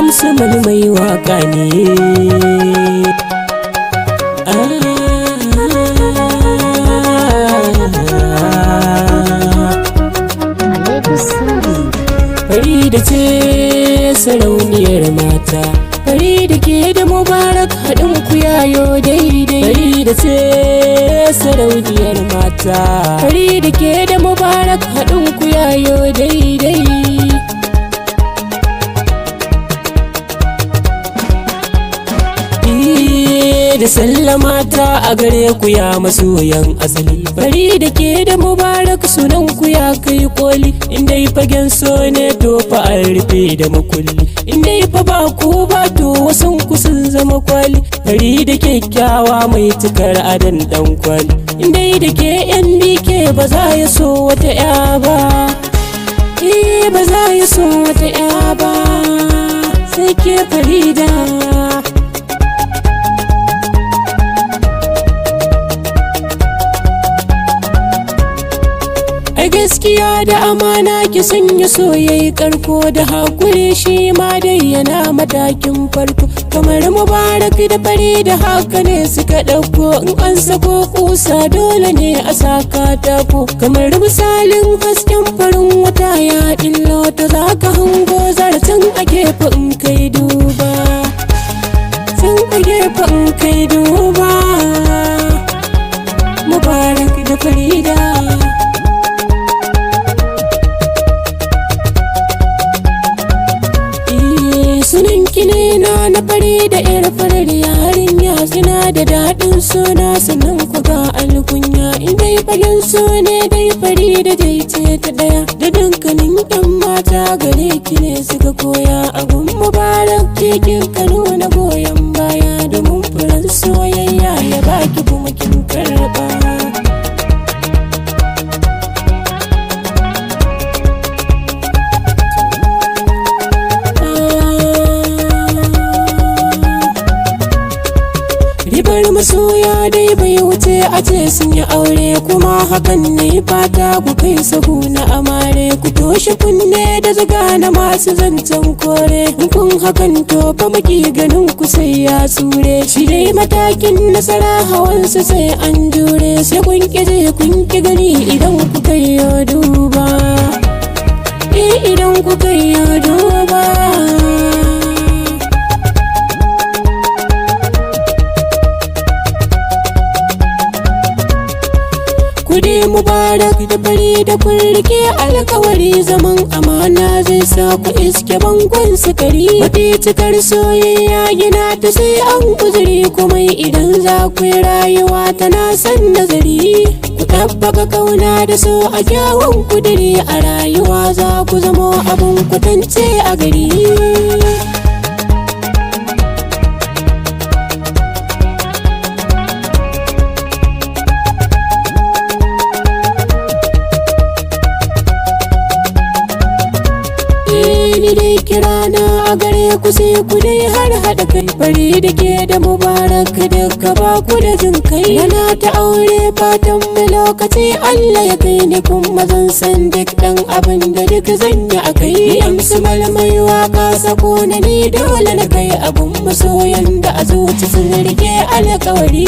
amsa mai waka ne. Farida ce sarauniyar mata, Farida ke da Mubarak haɗin ku yayo daidai. Farida ce sarauniyar mata, Farida ke da Mubarak haɗin ku yayo daidai. Da sallama ta a gare ku ya masoyan asali, Farida ke da Mubarak sunan ku ya kai koli. Indai fagen so ne to fa an rufe da makulli, indai fa ba ku ba to wasan ku sun zama kwali. Farida kyakkyawa mai cikar adan dan kwali, indai da ke yan bike ba za ya so wata ya ba, ba za ya so wata ya ba sai ke Farida. Gaskiya da amana ki sanya soyayya karko da hakuri, shi ma dai yana matakin farko. Kamar Mubarak da Farida haka ne suka ɗauko, in an sako kusa dole ne a saka tako. Kamar misalin hasken farin wata ya ɗillo ta za ka hango zaratan a gefe in kai duba, can a gefe in kai duba. Mubarak da Farida sunan kine na Farida yar farar yarinya, suna da daɗin suna sannan ku ga alkunya. In dai fagen so ne dai Farida dai ce ta ɗaya, da dukkanin ƴan mata gare ki ne suka koya. Abun Mubarak ke kin nuna goyon baya, domin furen soyayya ya baki kuma kin karɓa. Ribar masoya dai bai wuce a ce sun yi aure, kuma hakan ne fata ku kai sahu na amare. Ku toshe kunne da zaga na masu zancen kore, kun hakan to fa maki ganin ku sai ya tsure. Shi dai matakin nasara hawansa sai an jure, sai kun ƙi je kun ƙi gani idan ku kai yo duba, idan ku kai yo duba. Kudi Mubarak da Farida kun rike alkawari, zaman amana zai sa ku iske bangon sukari. Mafi cikar soyayya gina ta sai an kuzuri, kuma idan za ku yi rayuwa tana san nazari. Ku tabbaka kauna da so a kyawun kudiri, a rayuwa za ku zama abun kwatance a gari. Ni dai kirana a gare ku sai ku dai har haɗa kai. Farida ke da Mubarak duka ba ku da jin kai, yana ta aure fatan mu lokaci Allah ya kai ni, kuma zan san duk ɗan abin da duk zan yi a kai. Amsa malmai waka sako na ni dole na kai, abun masoyan da a zuci sun rike alkawari.